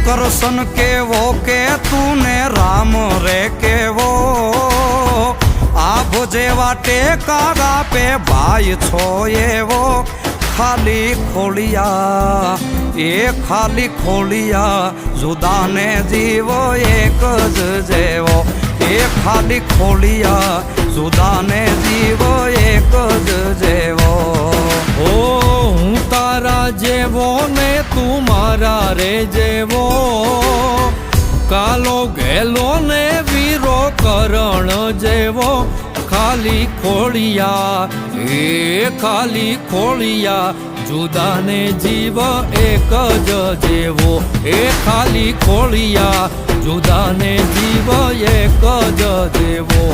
કરશન કેવો કે તું ને રામ રે કેવો આભ જેવા ટેકા આપે ભાઈ છો એવો ખાલી ખોલિયા એ ખાલી ખોલિયા જુદાને જીવો એક જ જેવો એ ખાલી ખોલિયા જુદાને જીવો એક જ જેવો ઓ હું તારા જેવો ને તું મારા રે જેવો કાલો ગેલો ને વીરો કરણ જેવો ખાલી ખોળિયા એ ખાલી ખોળિયા જુદાને જીવ એક જ જેવો એ ખાલી ખોળિયા જુદાને જીવ એક જ જેવો।